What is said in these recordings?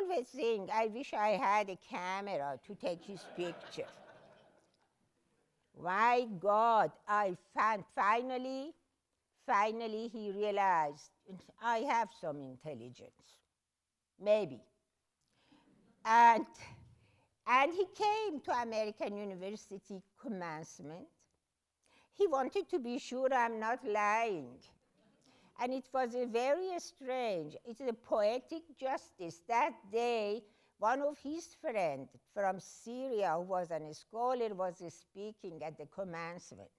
always think, I wish I had a camera to take his picture. My God, I found finally he realized I have some intelligence, maybe. And he came to American University commencement. He wanted to be sure I'm not lying. And it was a very strange, it's a poetic justice. That day, one of his friends from Syria, who was a scholar, was speaking at the commencement.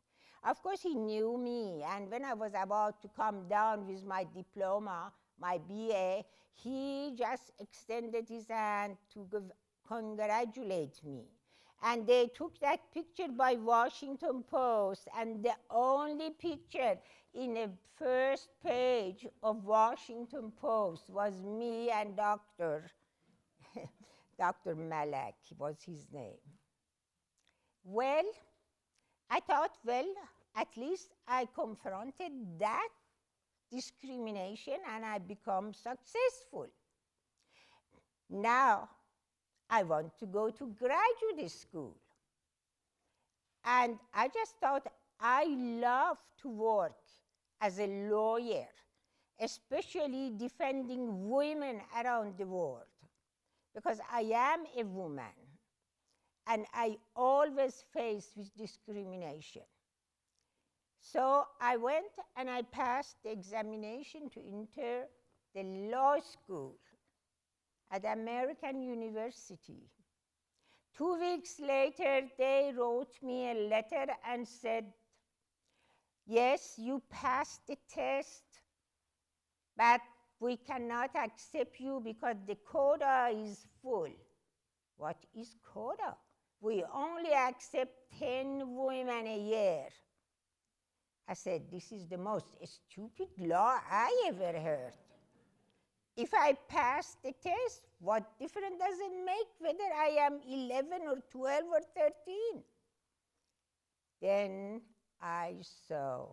Of course, he knew me, and when I was about to come down with my diploma, my BA, he just extended his hand to congratulate me. And they took that picture by Washington Post, and the only picture in the first page of Washington Post was me and Dr. Malak was his name. Well, I thought, well, at least I confronted that discrimination and I become successful. Now, I want to go to graduate school. And I just thought I love to work as a lawyer, especially defending women around the world, because I am a woman and I always face with discrimination. So I went and I passed the examination to enter the law school at American University. 2 weeks later, they wrote me a letter and said, yes, you passed the test, but we cannot accept you because the quota is full. What is quota? We only accept 10 women a year. I said, this is the most stupid law I ever heard. If I pass the test, what difference does it make whether I am 11 or 12 or 13? Then I saw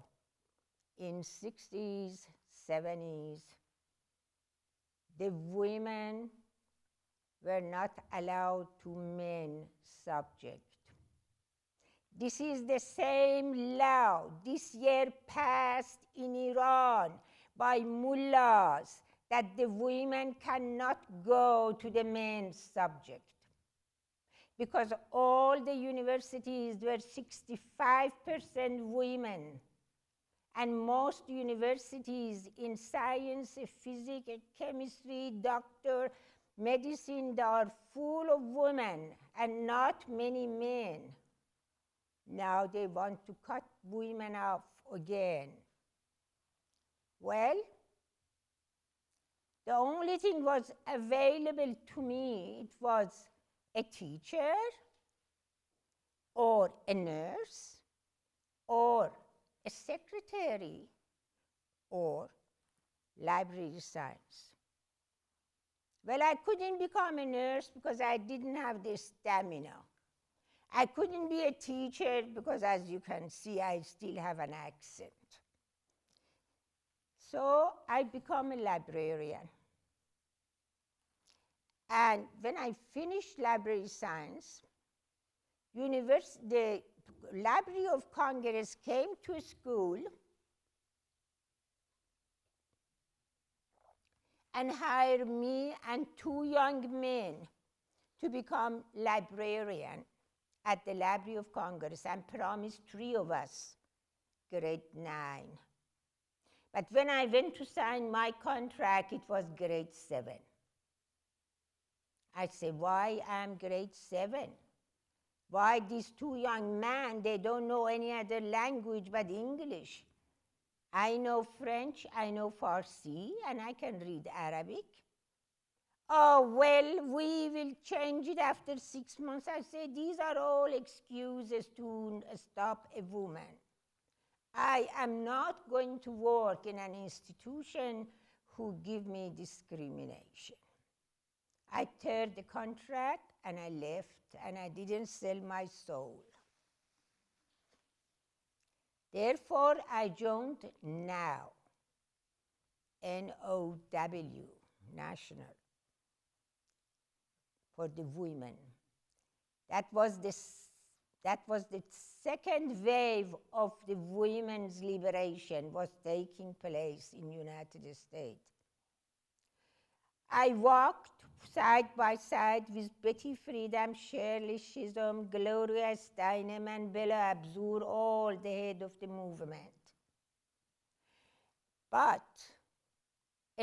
in 60s, 70s, the women were not allowed to men subject. This is the same law this year passed in Iran by mullahs, that the women cannot go to the men's subject. Because all the universities were 65% women. And most universities in science, physics, chemistry, doctor, medicine, they are full of women and not many men. Now they want to cut women off again. Well, the only thing was available to me, it was a teacher or a nurse or a secretary or library science. Well, I couldn't become a nurse because I didn't have the stamina. I couldn't be a teacher because, as you can see, I still have an accent. So I became a librarian. And when I finished library science, the Library of Congress came to school and hired me and 2 young men to become librarian at the Library of Congress, and promised 3 of us, grade 9. But when I went to sign my contract, it was grade 7. I said, why I'm grade 7? Why these 2 young men, they don't know any other language but English? I know French, I know Farsi, and I can read Arabic. Oh, well, we will change it after 6 months. I say, these are all excuses to stop a woman. I am not going to work in an institution who give me discrimination. I turned the contract and I left, and I didn't sell my soul. Therefore, I joined NOW, N-O-W, National. for the women. That was the second wave of the women's liberation was taking place in United States. I walked side by side with Betty Friedan, Shirley Chisholm, Gloria Steinem, and Bella Abzur, all the head of the movement. But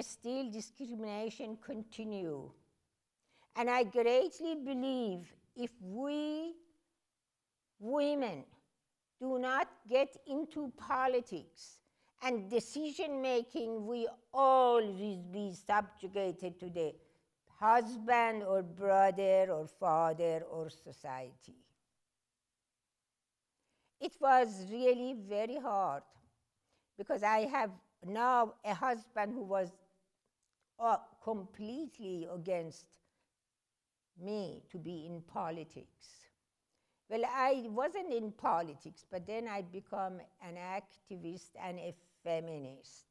still discrimination continues. And I greatly believe if we women do not get into politics and decision making, we always be subjugated to the husband or brother or father or society. It was really very hard because I have now a husband who was completely against me to be in politics. Well, I wasn't in politics, but then I became an activist and a feminist.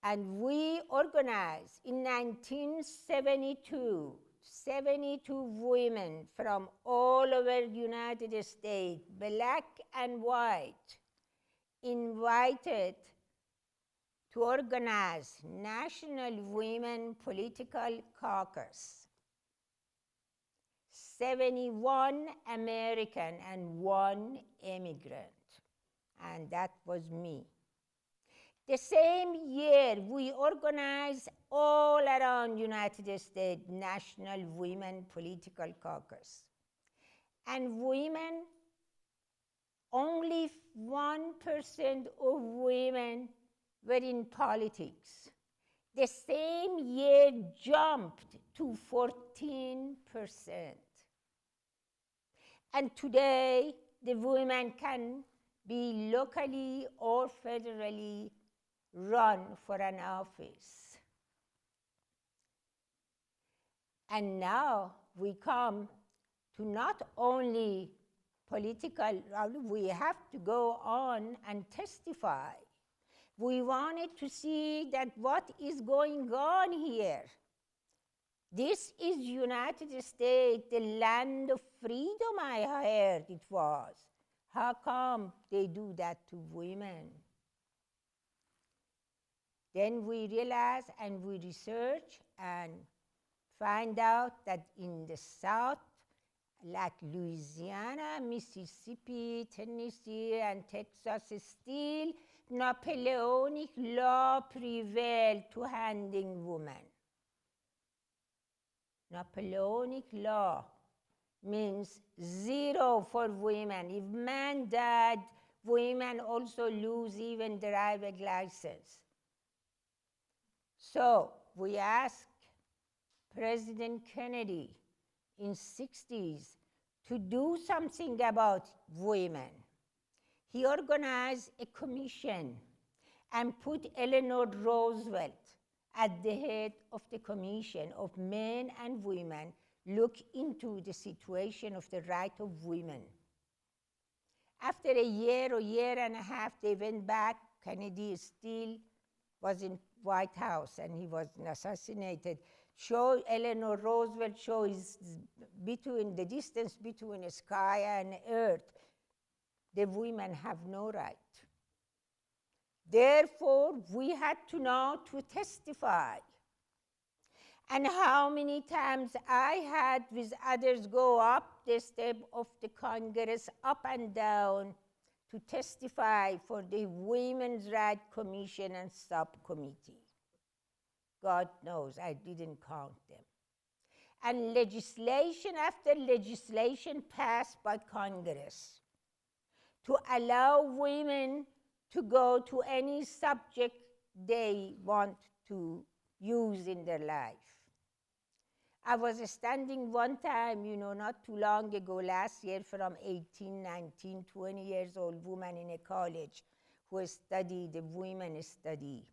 And we organized in 1972, 72 women from all over the United States, black and white, invited to organize National Women Political Caucus. 71 American and 1 immigrant, and that was me. The same year, we organized all around United States National Women Political Caucus. And women, only 1% of women were in politics. The same year jumped to 14%. And today, the women can be locally or federally run for an office. And now we come to not only political, we have to go on and testify. We wanted to see that what is going on here. This is United States, the land of freedom, I heard it was. How come they do that to women? Then we realize and we research and find out that in the South, like Louisiana, Mississippi, Tennessee, and Texas, still Napoleonic law prevailed to handing women. Napoleonic law means 0 for women. If man died, women also lose even driving license. So we asked President Kennedy in 60s to do something about women. He organized a commission and put Eleanor Roosevelt at the head of the commission of men and women look into the situation of the right of women. After a year or year and a half, they went back. Kennedy still was in White House and he was assassinated. Eleanor Roosevelt shows between the distance between the sky and earth. The women have no right. Therefore, we had to know to testify. And how many times I had with others go up the step of the Congress, up and down, to testify for the Women's Rights Commission and subcommittee. God knows, I didn't count them. And legislation after legislation passed by Congress to allow women to go to any subject they want to use in their life. I was standing one time, not too long ago, last year, from 18, 19, 20 years old woman in a college who studied the women's study.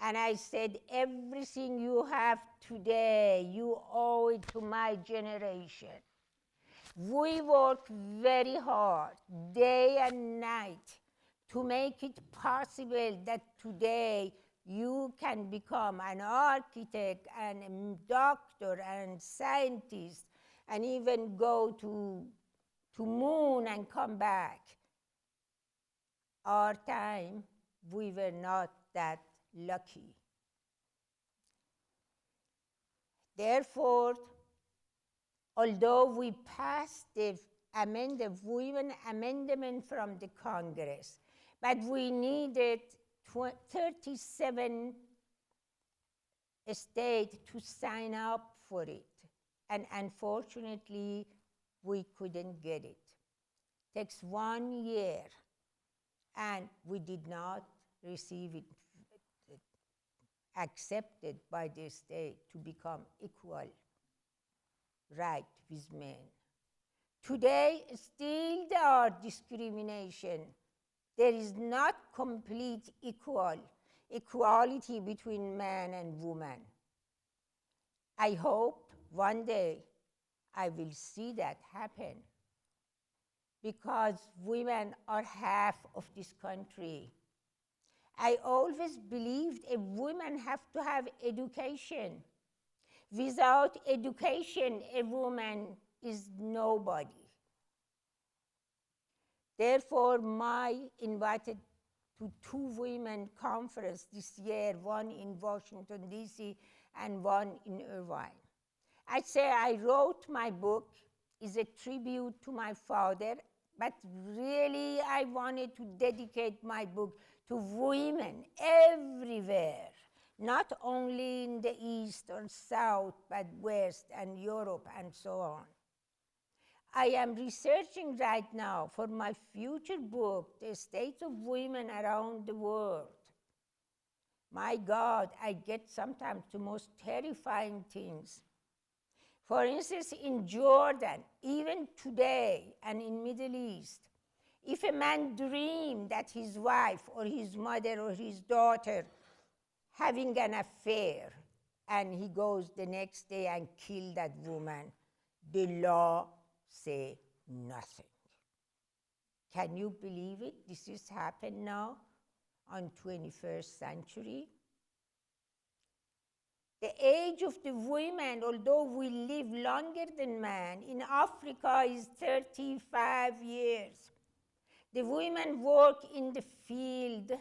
And I said, everything you have today, you owe it to my generation. We work very hard, day and night, to make it possible that today you can become an architect and a doctor and scientist and even go to moon and come back. Our time, we were not that lucky. Therefore, although we passed the Women Amendment from the Congress, but we needed 37 states to sign up for it. And unfortunately, we couldn't get it. It takes 1 year, and we did not receive it accepted by the state to become equal right with men. Today, still there are discrimination. There is not complete equality between man and woman. I hope one day I will see that happen, because women are half of this country. I always believed a woman have to have education. Without education, a woman is nobody. Therefore, I invited to 2 women conferences this year, one in Washington, D.C., and one in Irvine. I say I wrote my book is a tribute to my father, but really I wanted to dedicate my book to women everywhere, not only in the East or South, but West and Europe and so on. I am researching right now for my future book, The State of Women Around the World. My God, I get sometimes the most terrifying things. For instance, in Jordan, even today, and in Middle East, if a man dreams that his wife or his mother or his daughter having an affair, and he goes the next day and kills that woman, the law say nothing. Can you believe it? This is happening now on 21st century. The age of the women, although we live longer than men, in Africa is 35 years. The women work in the field,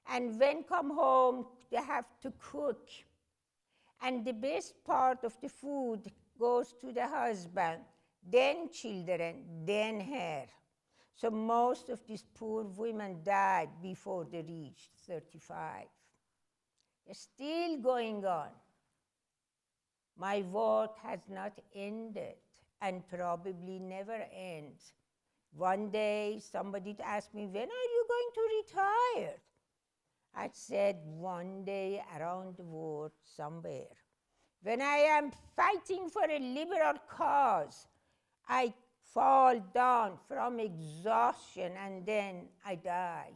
and when come home, they have to cook. And the best part of the food goes to the husband, then children, then her. So most of these poor women died before they reached 35. It's still going on. My work has not ended and probably never ends. One day somebody asked me, when are you going to retire? I said, one day around the world somewhere. When I am fighting for a liberal cause, I fall down from exhaustion and then I die.